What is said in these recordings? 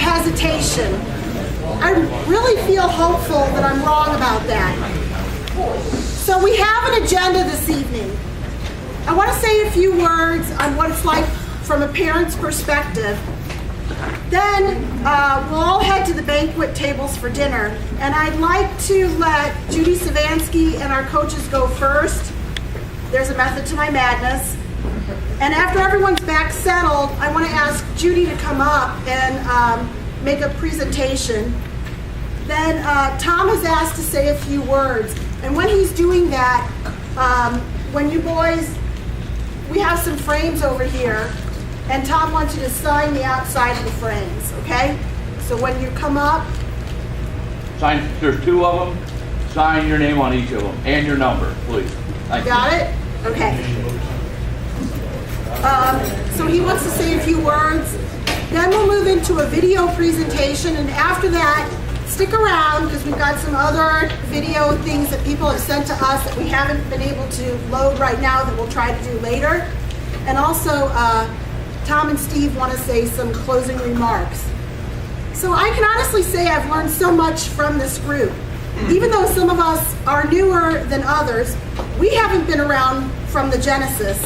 hesitation. I really feel hopeful that I'm wrong about that. So we have an agenda this evening. I want to say a few words on what it's like from a parent's perspective. Then we'll all head to the banquet tables for dinner, and I'd like to let Judy Savansky and our coaches go first. There's a method to my madness. And after everyone's back settled, I want to ask Judy to come up and make a presentation. Then Tom has asked to say a few words, and when he's doing that, when you boys, we have some frames over here, and Tom wants you to sign the outside of the frames, okay? So when you come up... Sign, there's 2 of them. Sign your name on each of them, and your number, please. Got it? Okay. So he wants to say a few words. Then we'll move into a video presentation, and after that, stick around because we've got some other video things that people have sent to us that we haven't been able to load right now that we'll try to do later. And also, Tom and Steve want to say some closing remarks. So I can honestly say I've learned so much from this group. Even though some of us are newer than others, we haven't been around from the Genesis.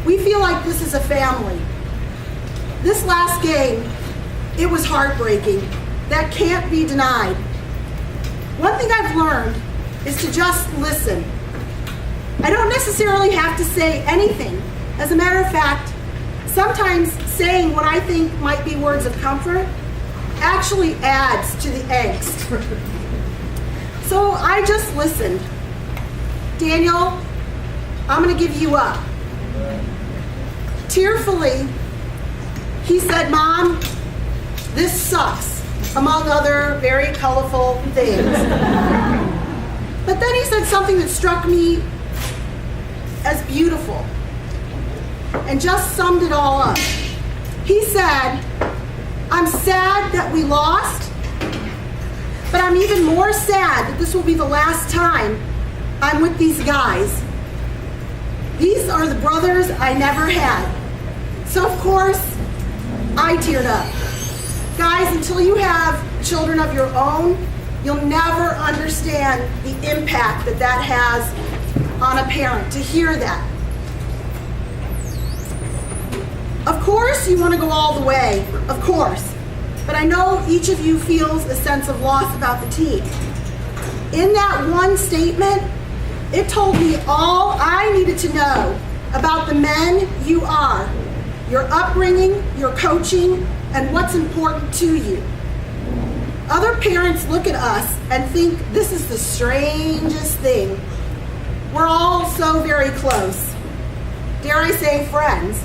We feel like this is a family. This last game, it was heartbreaking. That can't be denied. One thing I've learned is to just listen. I don't necessarily have to say anything. As a matter of fact, sometimes saying what I think might be words of comfort actually adds to the angst. So I just listened. Daniel, I'm going to give you up. Tearfully, he said, Mom, this sucks, among other very colorful things. But then he said something that struck me as beautiful and just summed it all up. He said, I'm sad that we lost, but I'm even more sad that this will be the last time I'm with these guys. These are the brothers I never had. So of course, I teared up. Guys, until you have children of your own, you'll never understand the impact that that has on a parent, to hear that. Of course you want to go all the way, of course. But I know each of you feels a sense of loss about the team. In that one statement, it told me all I needed to know about the men you are, your upbringing, your coaching, and what's important to you. Other parents look at us and think this is the strangest thing. We're all so very close. Dare I say friends.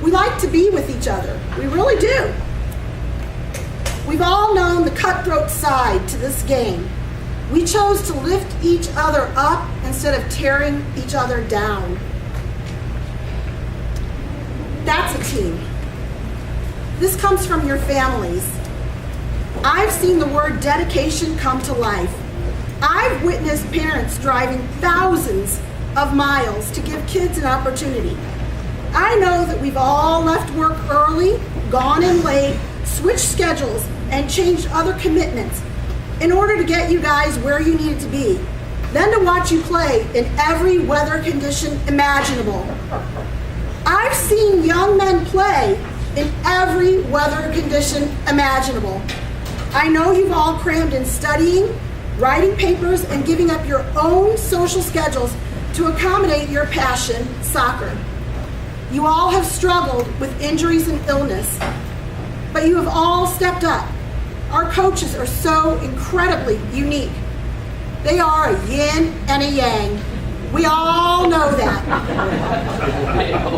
We like to be with each other. We really do. We've all known the cutthroat side to this game. We chose to lift each other up instead of tearing each other down. That's a team. This comes from your families. I've seen the word dedication come to life. I've witnessed parents driving thousands of miles to give kids an opportunity. I know that we've all left work early, gone in late, switched schedules, and changed other commitments in order to get you guys where you needed to be, then to watch you play in every weather condition imaginable. I've seen young men play in every weather condition imaginable. I know you've all crammed in studying, writing papers, and giving up your own social schedules to accommodate your passion, soccer. You all have struggled with injuries and illness, but you have all stepped up. Our coaches are so incredibly unique. They are a yin and a yang. We all know that.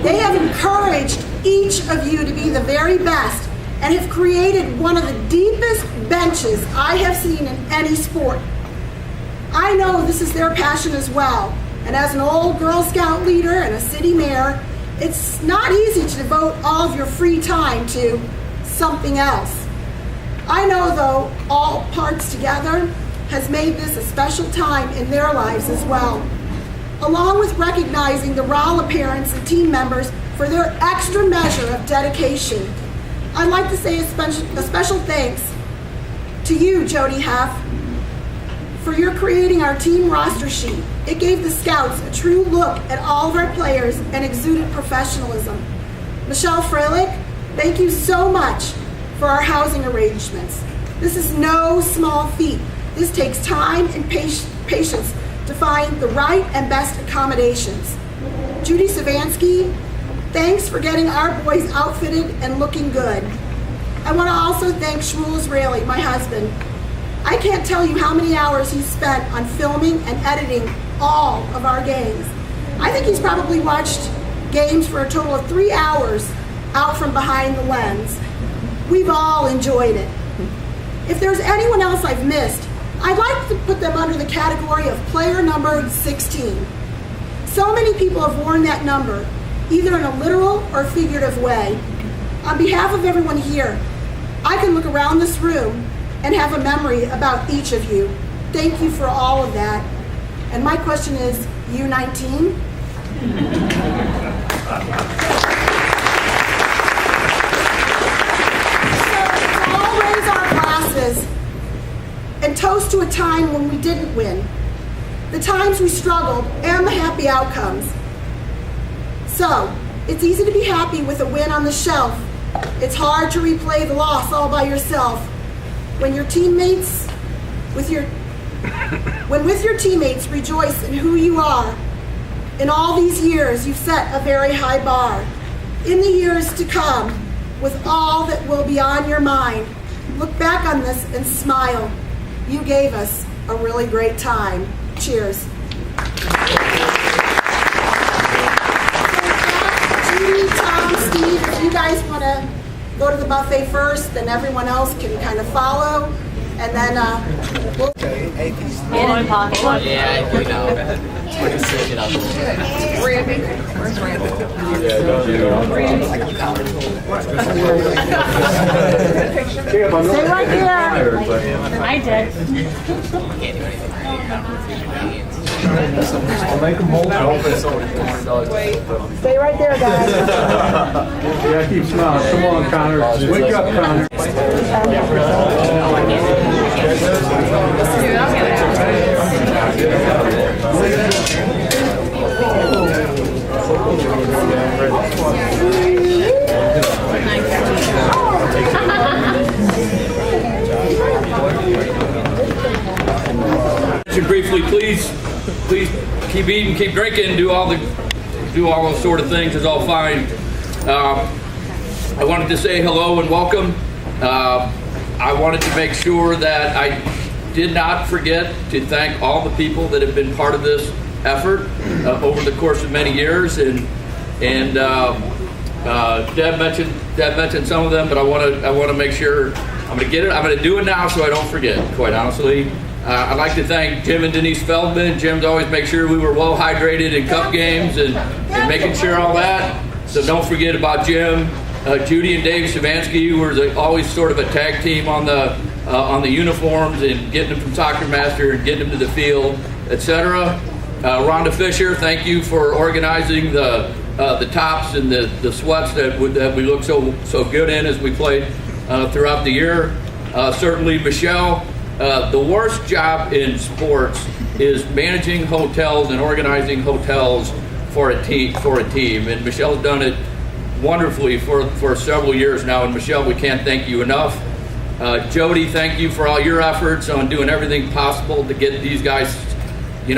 They have encouraged each of you to be the very best and have created one of the deepest benches I have seen in any sport. I know this is their passion as well, and as an old Girl Scout leader and a city mayor, it's not easy to devote all of your free time to something else. I know, though, all parts together has made this a special time in their lives as well, along with recognizing the Rolla parents and team members for their extra measure of dedication. I'd like to say a special thanks to you, Jody Heff, for your creating our team roster sheet. It gave the scouts a true look at all of our players and exuded professionalism. Michelle Freilich, thank you so much for our housing arrangements. This is no small feat. This takes time and patience to find the right and best accommodations. Judy Savansky, thanks for getting our boys outfitted and looking good. I want to also thank Shmuel Israeli, my husband. I can't tell you how many hours he's spent on filming and editing all of our games. I think he's probably watched games for a total of 3 hours out from behind the lens. We've all enjoyed it. If there's anyone else I've missed, I'd like to put them under the category of player number 16. So many people have worn that number, either in a literal or figurative way. On behalf of everyone here, I can look around this room and have a memory about each of you. Thank you for all of that. And my question is, U19? So all raise our glasses and toast to a time when we didn't win, the times we struggled, and the happy outcomes. So, it's easy to be happy with a win on the shelf. It's hard to replay the loss all by yourself. When with your teammates rejoice in who you are. In all these years, you've set a very high bar. In the years to come, with all that will be on your mind, look back on this and smile. You gave us a really great time. Cheers. Judy, Tom, Steve, if you guys want to go to the buffet first, then everyone else can kind of follow. And then we'll... Yeah, we know. We're just switching up. Randy. Where's Randy? Stay right there. I did. I'll make them hold it. Stay right there, guys. Yeah, keep smiling. Come on, Connor. Wake up, Connor. Briefly, please keep eating, keep drinking, do all those sort of things. It's all fine. I wanted to say hello and welcome. I wanted to make sure that I did not forget to thank all the people that have been part of this effort over the course of many years, and Deb mentioned some of them, but I want to make sure I'm going to get it. I'm going to do it now so I don't forget. Quite honestly, I'd like to thank Jim and Denise Feldman. Jim's always make sure we were well hydrated in cup games and making sure all that. So don't forget about Jim. Judy and Dave Savansky, who were always sort of a tag team on the uniforms and getting them from Soccer Master and getting them to the field, etc. Rhonda Fisher, thank you for organizing the tops and the sweats that we look so good in as we played throughout the year. Certainly Michelle. The worst job in sports is managing hotels and organizing hotels for a team. And Michelle's done it wonderfully for several years now. And Michelle, we can't thank you enough. Jody, thank you for all your efforts on doing everything possible to get these guys, the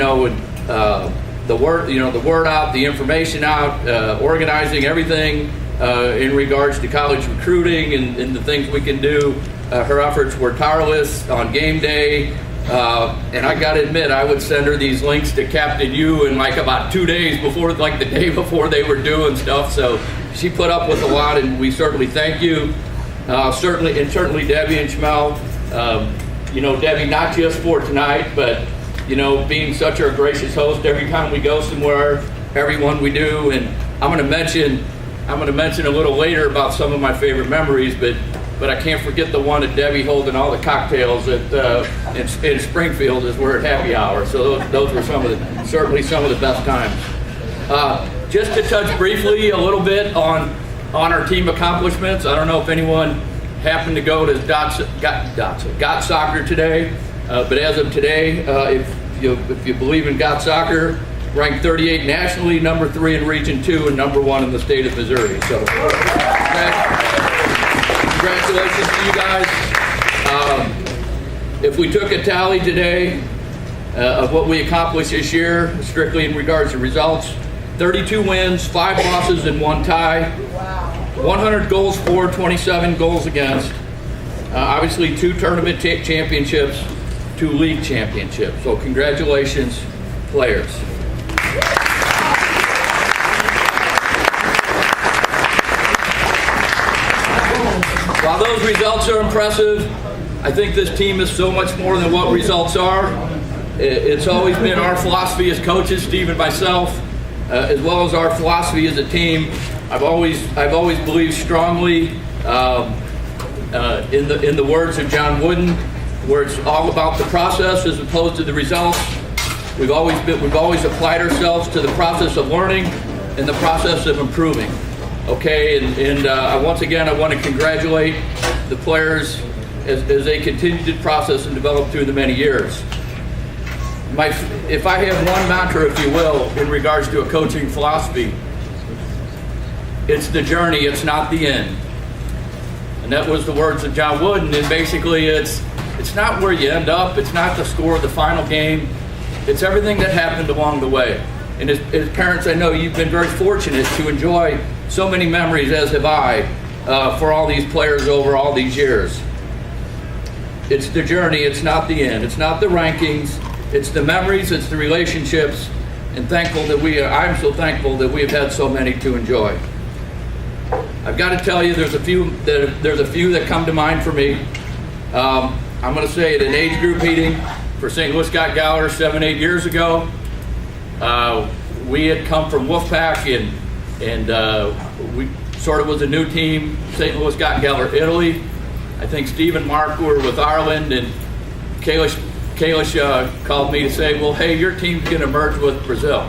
word out, the information out, organizing everything in regards to college recruiting and the things we can do. Her efforts were tireless on game day, and I got to admit, I would send her these links to Captain U in like about 2 days before, like the day before they were doing stuff. So she put up with a lot, and we certainly thank you. Certainly Debbie and Schmel. Debbie, not just for tonight, but being such a gracious host every time we go somewhere, everyone we do. And I'm going to mention a little later about some of my favorite memories, but I can't forget the one of Debbie holding all the cocktails in Springfield as we're at happy hour. So those were certainly some of the best times. Just to touch briefly a little bit on on our team accomplishments. I don't know if anyone happened to go to Got Soccer today, but as of today, if you believe in Got Soccer, ranked 38 nationally, number 3 in Region 2, and number 1 in the state of Missouri. So, congratulations to you guys. If we took a tally today of what we accomplished this year, strictly in regards to results, 32 wins, 5 losses, and 1 tie. 100 goals for, 27 goals against. Obviously, 2 tournament championships, 2 league championships. So congratulations, players. While those results are impressive, I think this team is so much more than what results are. It's always been our philosophy as coaches, Steve and myself, as well as our philosophy as a team. I've always believed strongly in the words of John Wooden, where it's all about the process as opposed to the results. We've always applied ourselves to the process of learning and the process of improving. Okay, and once again, I want to congratulate the players as they continued the process and developed through the many years. If I have one mantra, if you will, in regards to a coaching philosophy, it's the journey, it's not the end. And that was the words of John Wooden, and basically it's not where you end up, it's not the score of the final game, it's everything that happened along the way. And as parents, I know you've been very fortunate to enjoy so many memories, as have I, for all these players over all these years. It's the journey, it's not the end. It's not the rankings, it's the memories, it's the relationships, and I'm so thankful that we have had so many to enjoy. I've got to tell you, there's a few that come to mind for me. I'm going to say at an age group meeting for St. Louis Got Galler 7-8 years ago, we had come from Wolfpack, and we sort of was a new team, St. Louis Got Galler Italy. I think Steve and Mark were with Ireland, and Kalish called me to say, well, hey, your team's going to merge with Brazil.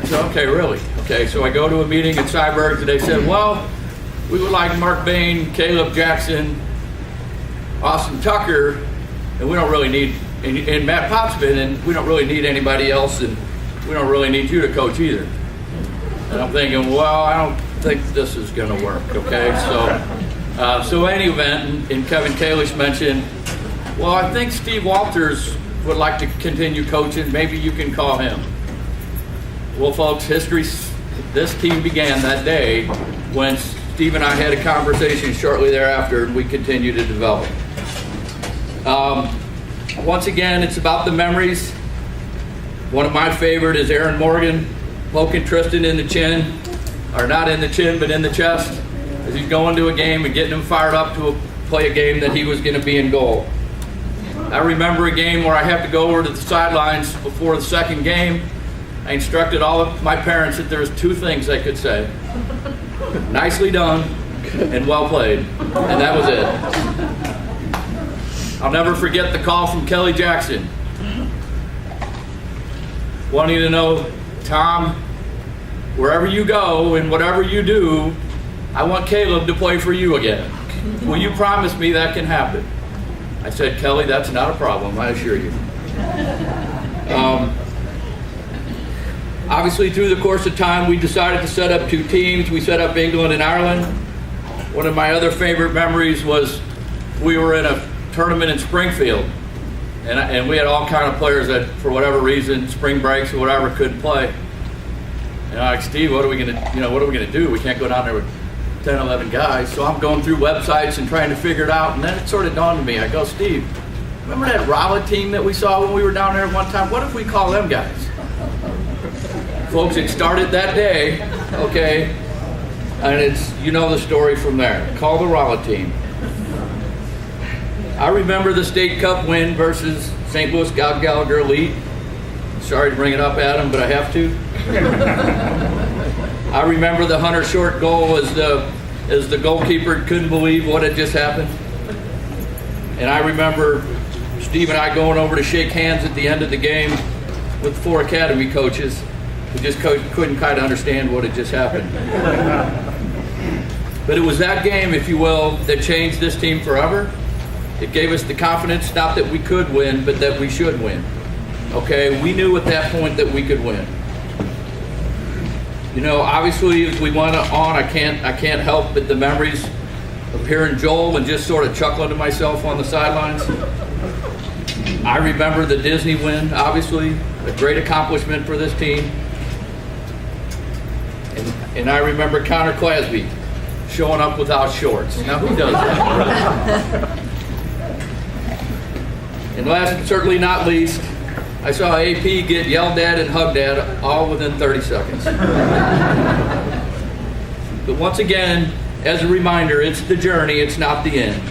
I said, okay, really? Okay, so I go to a meeting in Cyberg, and they said, well, we would like Mark Bain, Caleb Jackson, Austin Tucker, and we don't really need, and Matt Potsman, and we don't really need anybody else, and we don't really need you to coach either. And I'm thinking, well, I don't think this is going to work, okay? So any event, and Kevin Kalish mentioned, well, I think Steve Walters would like to continue coaching. Maybe you can call him. Well, folks, this team began that day when Steve and I had a conversation shortly thereafter, and we continued to develop. Once again, it's about the memories. One of my favorite is Aaron Morgan poking Tristan in the chin, or not in the chin, but in the chest, as he's going to a game and getting him fired up to play a game that he was going to be in goal. I remember a game where I had to go over to the sidelines before the second game. I instructed all of my parents that there was 2 things I could say. Nicely done and well played. And that was it. I'll never forget the call from Kelly Jackson, wanting to know, Tom, wherever you go and whatever you do, I want Caleb to play for you again. Will you promise me that can happen? I said, Kelly, that's not a problem, I assure you. Obviously, through the course of time, we decided to set up 2 teams. We set up England and Ireland. One of my other favorite memories was we were in a tournament in Springfield, and we had all kind of players that, for whatever reason, spring breaks or whatever, couldn't play. And I'm like, Steve, what are we gonna do? We can't go down there with 10, 11 guys. So I'm going through websites and trying to figure it out, and then it sort of dawned on me. I go, Steve, remember that Rolla team that we saw when we were down there one time? What if we call them guys? Folks, it started that day, okay, and you know the story from there. Call the Rolla team. I remember the state cup win versus St. Louis Got Gallagher Elite. Sorry to bring it up, Adam, but I have to. I remember the Hunter Short goal as the goalkeeper couldn't believe what had just happened. And I remember Steve and I going over to shake hands at the end of the game with 4 academy coaches who just couldn't kind of understand what had just happened. But it was that game, if you will, that changed this team forever. It gave us the confidence, not that we could win, but that we should win. Okay, we knew at that point that we could win. You know, obviously, as we went on, I can't help but the memories of hearing Joel and just sort of chuckling to myself on the sidelines. I remember the Disney win, obviously, a great accomplishment for this team. And I remember Connor Clasby showing up without shorts. Now, who does that? And last but certainly not least, I saw AP get yelled at and hugged at all within 30 seconds. But once again, as a reminder, it's the journey, it's not the end.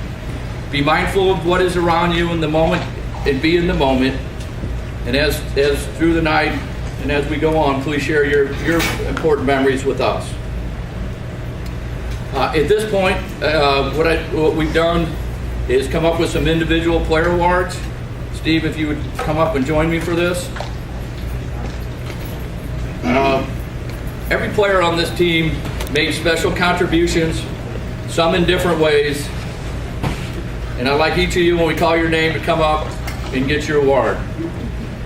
Be mindful of what is around you in the moment and be in the moment. And as through the night and as we go on, please share your important memories with us. At this point, what we've done is come up with some individual player awards. Steve, if you would come up and join me for this. Every player on this team made special contributions, some in different ways. And I'd like each of you, when we call your name, to come up and get your award.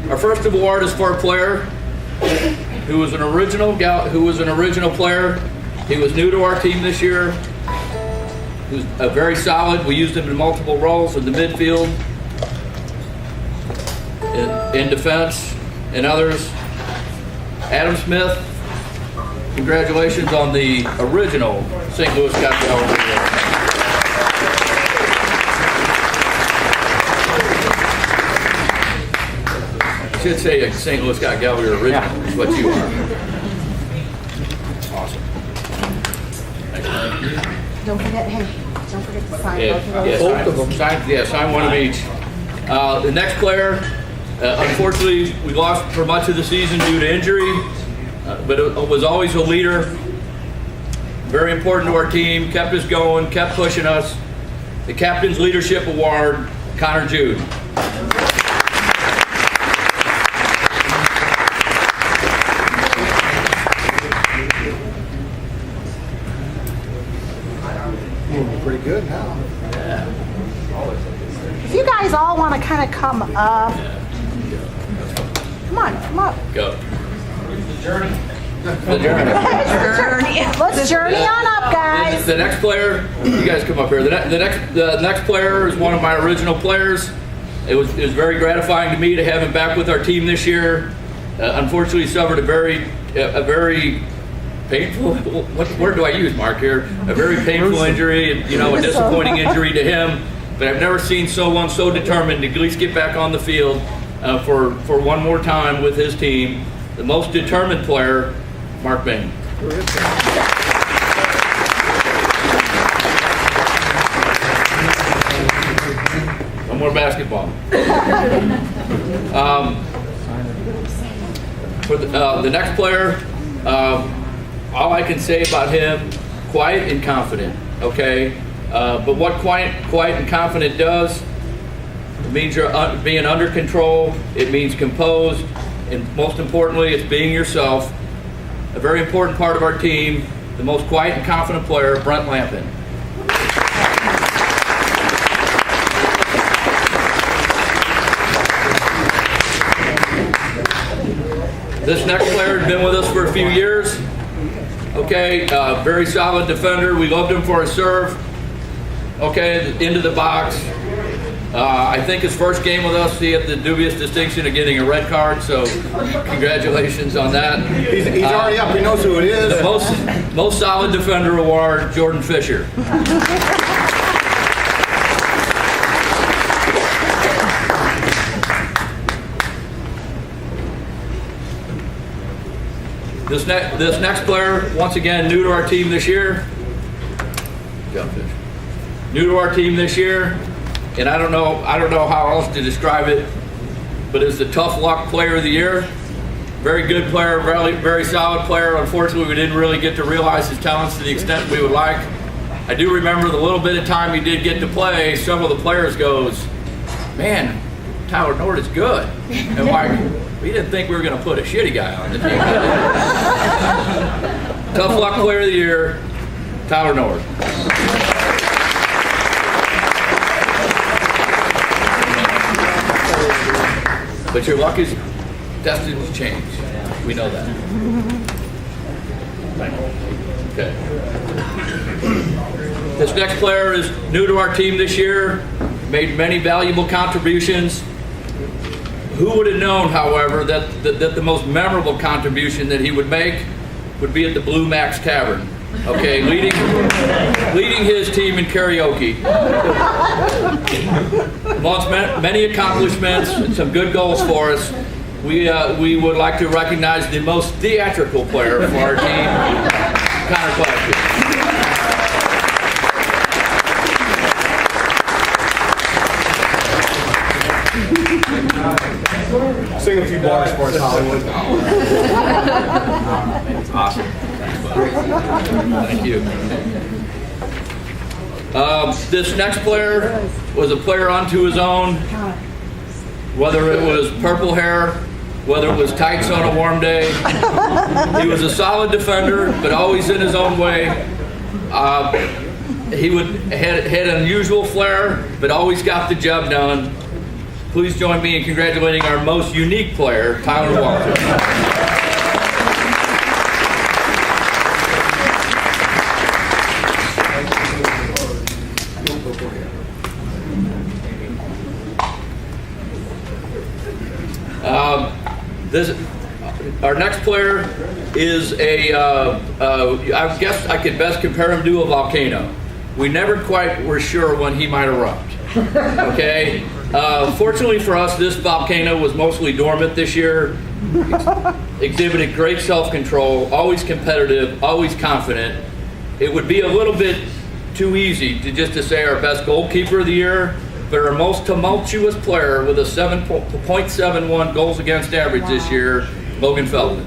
Our first award is for a player who was an original player. He was new to our team this year. He was very solid. We used him in multiple roles in the midfield, in defense, and others. Adam Smith, congratulations on the original St. Louis Scott Gallery. I should say a St. Louis Scott Gallery original is what you are. Awesome. Don't forget, don't forget to sign Yeah, both of those. sign one of each. The next player, unfortunately, we lost for much of the season due to injury, but it was always a leader, very important to our team, kept us going, kept pushing us. The Captain's Leadership Award, Connor Jude. Pretty good now. If you guys all want to kind of come up, come up. Go. The journey. Let's journey on up, guys. The next player, you guys come up here. The next player is one of my original players. It was very gratifying to me to have him back with our team this year. Unfortunately, he suffered a very painful, what word do I use, Mark, here? A very painful injury, and, a disappointing injury to him. But I've never seen someone so determined to at least get back on the field for one more time with his team. The most determined player, Mark Bain. No more basketball. For the next player, all I can say about him, quiet and confident, okay? But what quiet and confident does, it means you're being under control, it means composed, and most importantly, it's being yourself. A very important part of our team, the most quiet and confident player, Brent Lampin. This next player has been with us for a few years. Okay, very solid defender. We loved him for his serve. Okay, into the box. I think his first game with us, he had the dubious distinction of getting a red card, so congratulations on that. He's already up. He knows who it is. The most solid defender award, Jordan Fisher. This next player, once again, new to our team this year. New to our team this year, and I don't know how else to describe it, but is the tough luck player of the year. Very good player, very solid player. Unfortunately, we didn't really get to realize his talents to the extent we would like. I do remember the little bit of time he did get to play, several of the players goes, man, Tyler Nord is good. And like, we didn't think we were going to put a shitty guy on the team. Tough luck player of the year, Tyler Nord. But your luck is destined to change. We know that. Okay. This next player is new to our team this year, made many valuable contributions. Who would have known, however, that the most memorable contribution that he would make would be at the Blue Max Tavern. Okay, leading his team in karaoke. Amongst many accomplishments and some good goals for us, we would like to recognize the most theatrical player for our team, Connor Clashby. Sing a few bars for us, Hollywood. Awesome. Thank you. This next player was a player unto his own. Whether it was purple hair, whether it was tights on a warm day, he was a solid defender, but always in his own way. He had an unusual flair, but always got the job done. Please join me in congratulating our most unique player, Tyler Walter. Our next player is I guess I could best compare him to a volcano. We never quite were sure when he might erupt. Okay? Fortunately for us, this volcano was mostly dormant this year. Exhibited great self-control, always competitive, always confident. It would be a little bit too easy to say our best goalkeeper of the year, but our most tumultuous player with a 7.71 goals against average this year, Logan Feldman.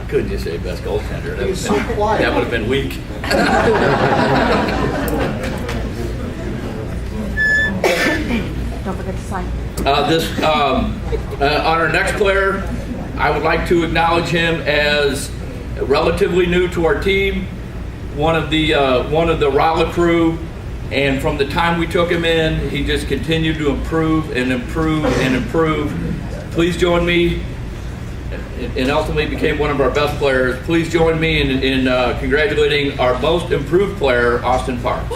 Couldn't you say best goaltender? That would have been weak. Don't forget to sign. On our next player, I would like to acknowledge him as relatively new to our team, one of the Rala crew, and from the time we took him in, he just continued to improve and improve and improve. Please join me, and ultimately became one of our best players. Please join me in congratulating our most improved player, Austin Parks.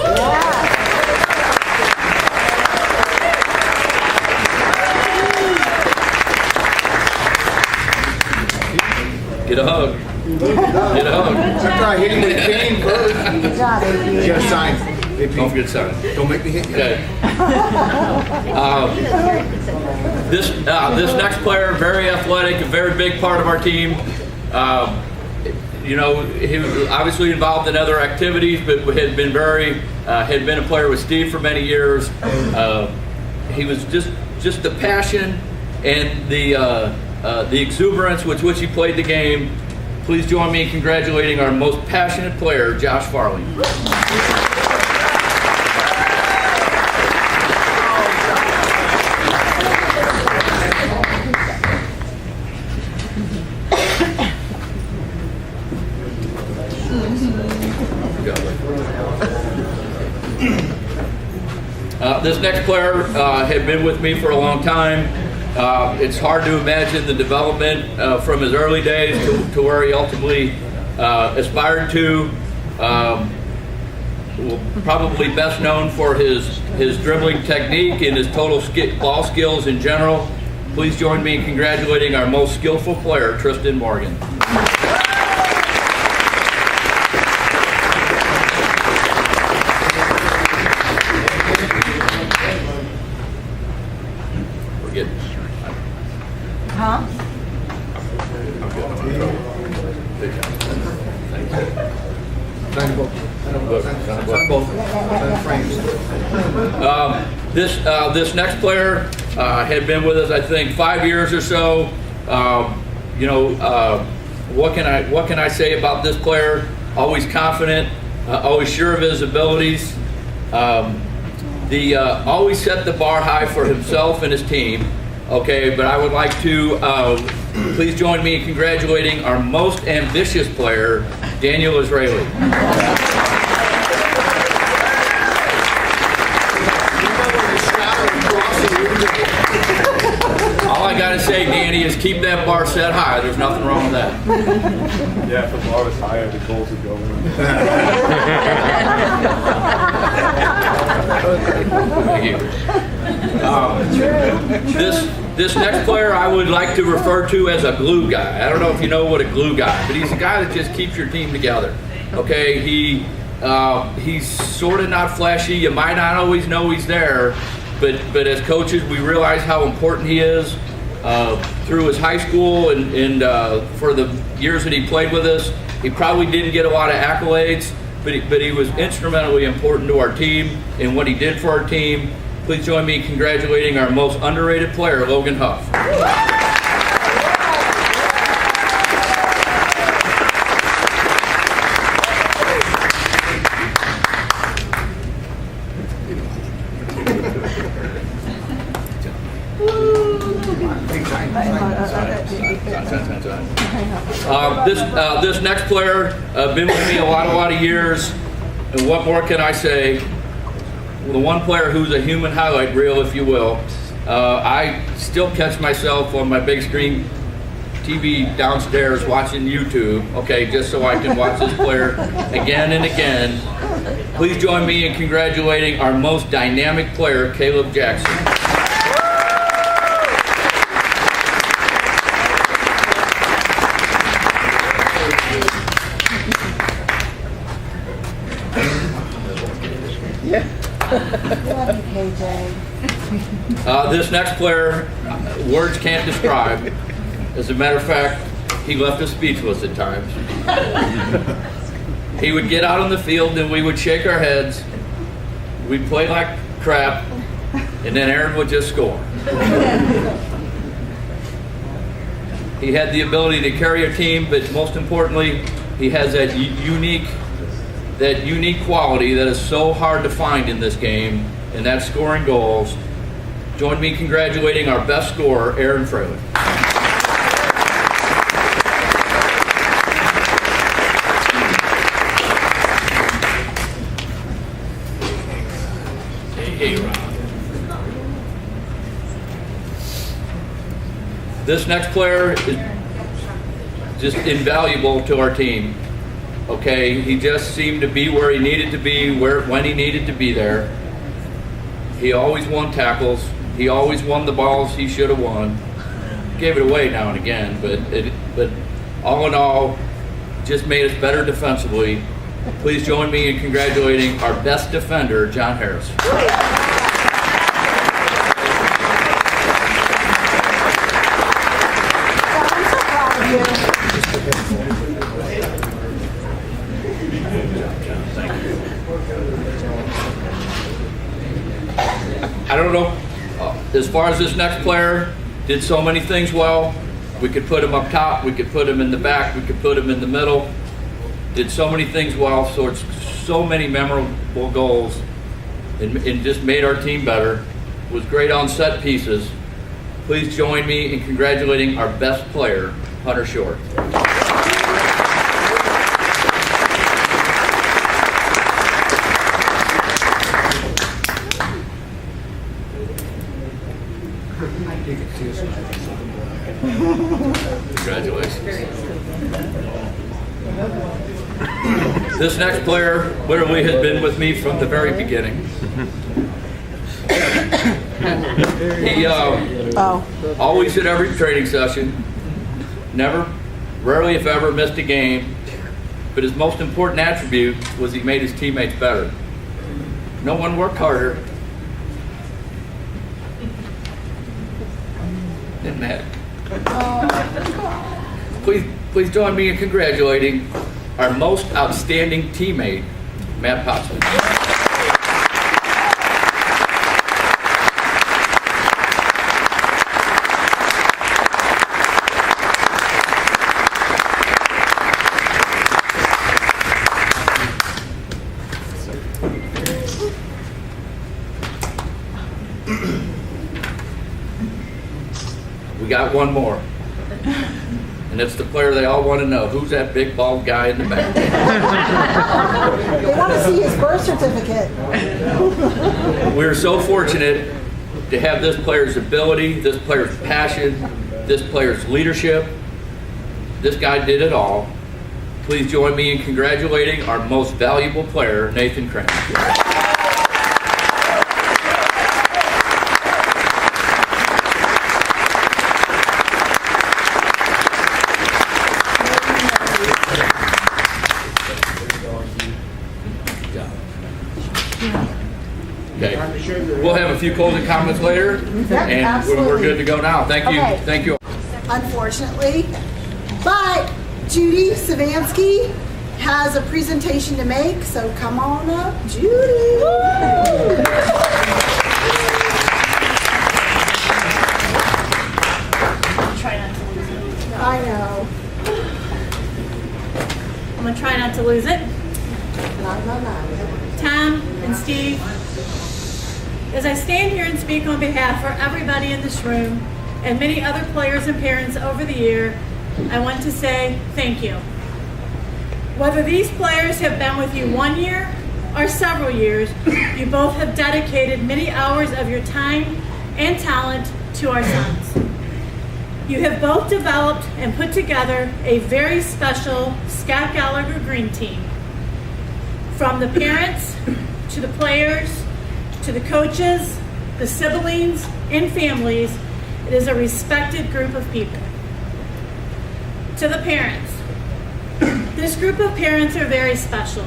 Get a hug. Get a hug. After I hit him with a cane first, Good job, AP. you gotta sign. AP, Don't forget to sign. don't make me hit you. Okay. This next player, very athletic, a very big part of our team. He was obviously involved in other activities, but had been a player with Steve for many years. He was just the passion and the exuberance with which he played the game. Please join me in congratulating our most passionate player, Josh Farley. This next player had been with me for a long time. It's hard to imagine the development from his early days to where he ultimately aspired to. Probably best known for his dribbling technique and his total ball skills in general. Please join me in congratulating our most skillful player, Tristan Morgan. We're good. Huh? Sign both. Sign both. Sign frames. This next player had been with us, I think, 5 years or so. What can I say about this player? Always confident, always sure of his abilities. The always set the bar high for himself and his team. Okay, but I would like to please join me in congratulating our most ambitious player, Daniel Israeli. All I gotta say, Danny, is keep that bar set high. There's nothing wrong with that. Yeah, if the bar is higher, the goals would go in. Thank you. This next player I would like to refer to as a glue guy. I don't know if you know what a glue guy, but he's a guy that just keeps your team together. Okay, he's sort of not flashy. You might not always know he's there, but as coaches, we realize how important he is. Through his high school and for the years that he played with us, he probably didn't get a lot of accolades, but he was instrumentally important to our team and what he did for our team. Please join me in congratulating our most underrated player, Logan Huff. This next player been with me a lot of years, and what more can I say? The one player who's a human highlight reel, if you will. I still catch myself on my big screen TV downstairs watching YouTube, okay, just so I can watch this player again and again. Please join me in congratulating our most dynamic player, Caleb Jackson. Love you, KJ. This next player, words can't describe. As a matter of fact, he left us speechless at times. He would get out on the field and we would shake our heads. We'd play like crap, and then Aaron would just score. He had the ability to carry a team, but most importantly, he has that unique quality that is so hard to find in this game, and that's scoring goals. Join me in congratulating our best scorer, Aaron Fraley. Hey, Rob. This next player is just invaluable to our team. Okay, he just seemed to be where he needed to be, when he needed to be there. He always won tackles. He always won the balls he should have won. Gave it away now and again, but all in all, just made us better defensively. Please join me in congratulating our best defender, John Harris. I'm so proud of you. I don't know, as far as this next player, did so many things well. We could put him up top, we could put him in the back, we could put him in the middle. Did so many things well, so it's so many memorable goals, and just made our team better. Was great on set pieces. Please join me in congratulating our best player, Hunter Short. Congratulations. This next player literally has been with me from the very beginning. He always at every training session, rarely if ever missed a game, but his most important attribute was he made his teammates better. No one worked harder than Matt. Please join me in congratulating our most outstanding teammate, Matt Potsman. We got one more. And it's the player they all want to know. Who's that big bald guy in the back? They want to see his birth certificate. We're so fortunate to have this player's ability, this player's passion, this player's leadership. This guy did it all. Please join me in congratulating our most valuable player, Nathan Crane. Okay. We'll have a few closing comments later, and we're absolutely. good to go now. Thank you. Okay. Thank you. Unfortunately, but Judy Savansky has a presentation to make, so come on up, Judy. Try not to lose it. I know. I'm gonna try not to lose it. No. Tom and Steve, as I stand here and speak on behalf for everybody in this room and many other players and parents over the year, I want to say thank you. Whether these players have been with you 1 year or several years, you both have dedicated many hours of your time and talent to our sons. You have both developed and put together a very special Scott Gallagher Green team. From the parents, to the players, to the coaches, the siblings, and families, it is a respected group of people. To the parents, this group of parents are very special.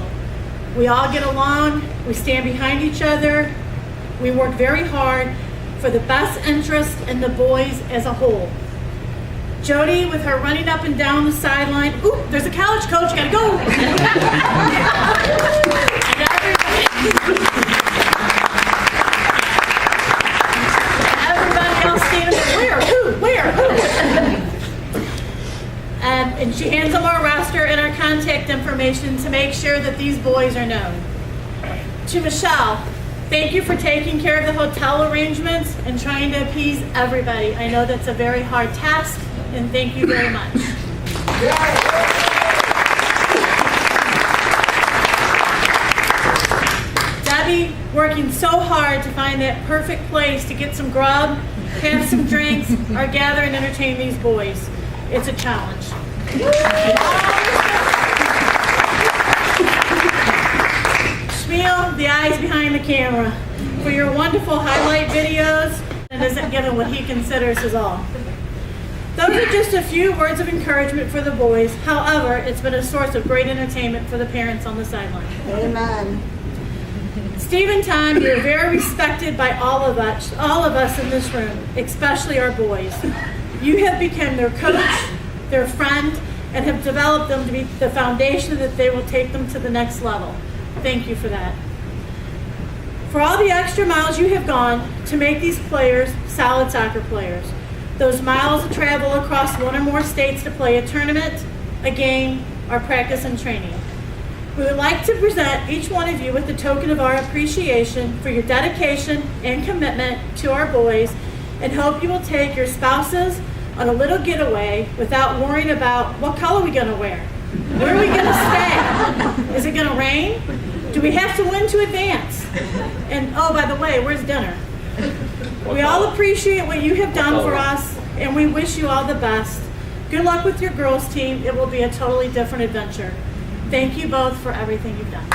We all get along, we stand behind each other, we work very hard for the best interest in the boys as a whole. Jody, with her running up and down the sideline, ooh, there's a college coach, gotta go! And everybody else standing there, where, who? And she hands them our roster and our contact information to make sure that these boys are known. To Michelle, thank you for taking care of the hotel arrangements and trying to appease everybody. I know that's a very hard task, and thank you very much. Debbie, working so hard to find that perfect place to get some grub, have some drinks, or gather and entertain these boys. It's a challenge. Shmuel, the eyes behind the camera, for your wonderful highlight videos, and isn't given what he considers his all. Those are just a few words of encouragement for the boys. However, it's been a source of great entertainment for the parents on the sideline. Amen. Steve and Tom, you're very respected by all of us in this room, especially our boys. You have become their coach, their friend, and have developed them to be the foundation that they will take them to the next level. Thank you for that. For all the extra miles you have gone to make these players solid soccer players. Those miles of travel across one or more states to play a tournament, a game, or practice and training. We would like to present each one of you with a token of our appreciation for your dedication and commitment to our boys, and hope you will take your spouses on a little getaway without worrying about what color we're going to wear. Where are we going to stay? Is it going to rain? Do we have to win to advance? And oh, by the way, where's dinner? We all appreciate what you have done for us, and we wish you all the best. Good luck with your girls team. It will be a totally different adventure. Thank you both for everything you've done.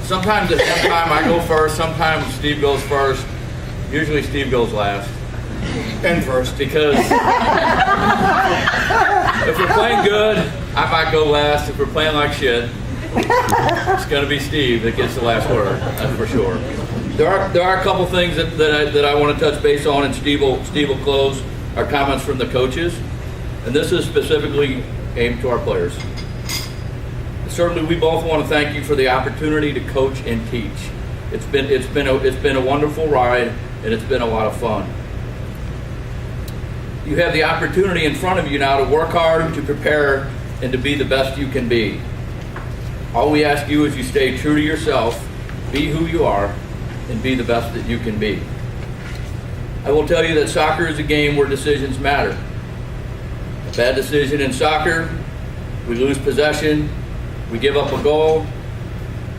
Sometimes at that time I go first, sometimes Steve goes first. Usually Steve goes last and first, because if we're playing good, I might go last. If we're playing like shit, It's going to be Steve that gets the last word, that's for sure. There are a couple things that I want to touch base on, and Steve will close our comments from the coaches. And this is specifically aimed to our players. Certainly, we both want to thank you for the opportunity to coach and teach. It's been a wonderful ride, and it's been a lot of fun. You have the opportunity in front of you now to work hard, to prepare, and to be the best you can be. All we ask you is you stay true to yourself, be who you are, and be the best that you can be. I will tell you that soccer is a game where decisions matter. A bad decision in soccer, we lose possession, we give up a goal,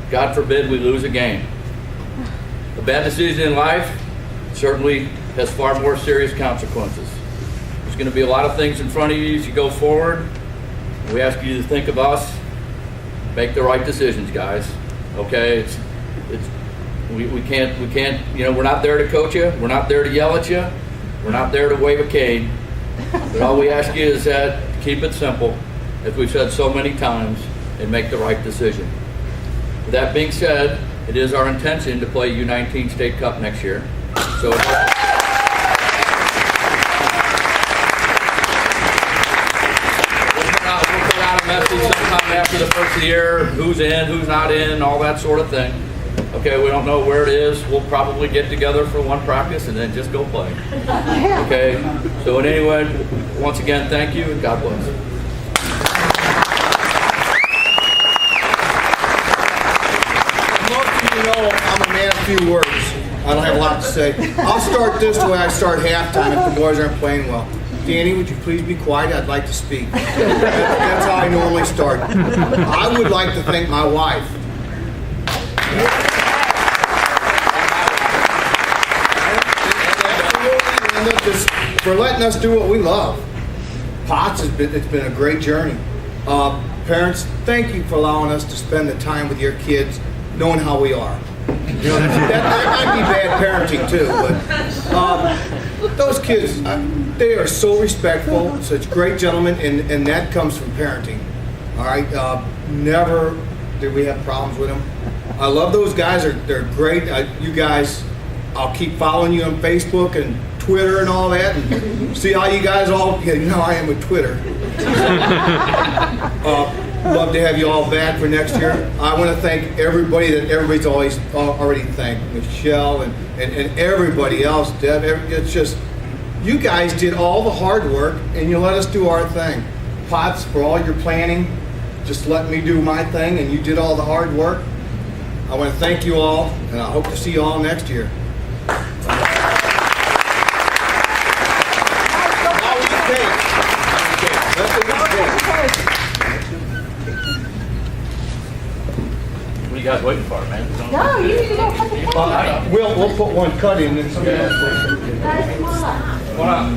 God forbid we lose a game. A bad decision in life certainly has far more serious consequences. There's going to be a lot of things in front of you as you go forward. We ask you to think of us, make the right decisions, guys. Okay, we can't, we're not there to coach you, we're not there to yell at you, we're not there to wave a cane. But all we ask you is that keep it simple, as we've said so many times, and make the right decision. With that being said, it is our intention to play U19 State Cup next year. So we'll put out a message sometime after the first of the year, who's in, who's not in, all that sort of thing. Okay, we don't know where it is. We'll probably get together for one practice and then just go play. Okay, so anyway, once again, thank you and God bless. You know, I'm a man of few words. I don't have a lot to say. I'll start this the way I start halftime if the boys aren't playing well. Danny, would you please be quiet? I'd like to speak. That's how I normally start. I would like to thank my wife. Just for letting us do what we love. Potts, it's been a great journey. Parents, thank you for allowing us to spend the time with your kids, knowing how we are. You know, that might be bad parenting too, but those kids, they are so respectful, such great gentlemen, and that comes from parenting. All right, never did we have problems with them. I love those guys; they're great. You guys, I'll keep following you on Facebook and Twitter and all that, and see how you guys all. You know, I am with Twitter. Love to have you all back for next year. I want to thank everybody that everybody's already thanked. Michelle and everybody else. Deb, it's just, you guys did all the hard work and you let us do our thing. Potts, for all your planning, just let me do my thing and you did all the hard work. I want to thank you all and I hope to see you all next year. What are you guys waiting for, man? No, you need to go cut the cake. We'll put one cut in and somebody else. What up?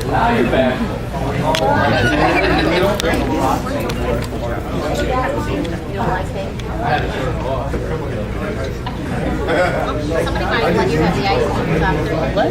Now you're back. You don't like cake? Somebody might let you have the ice cream after. What?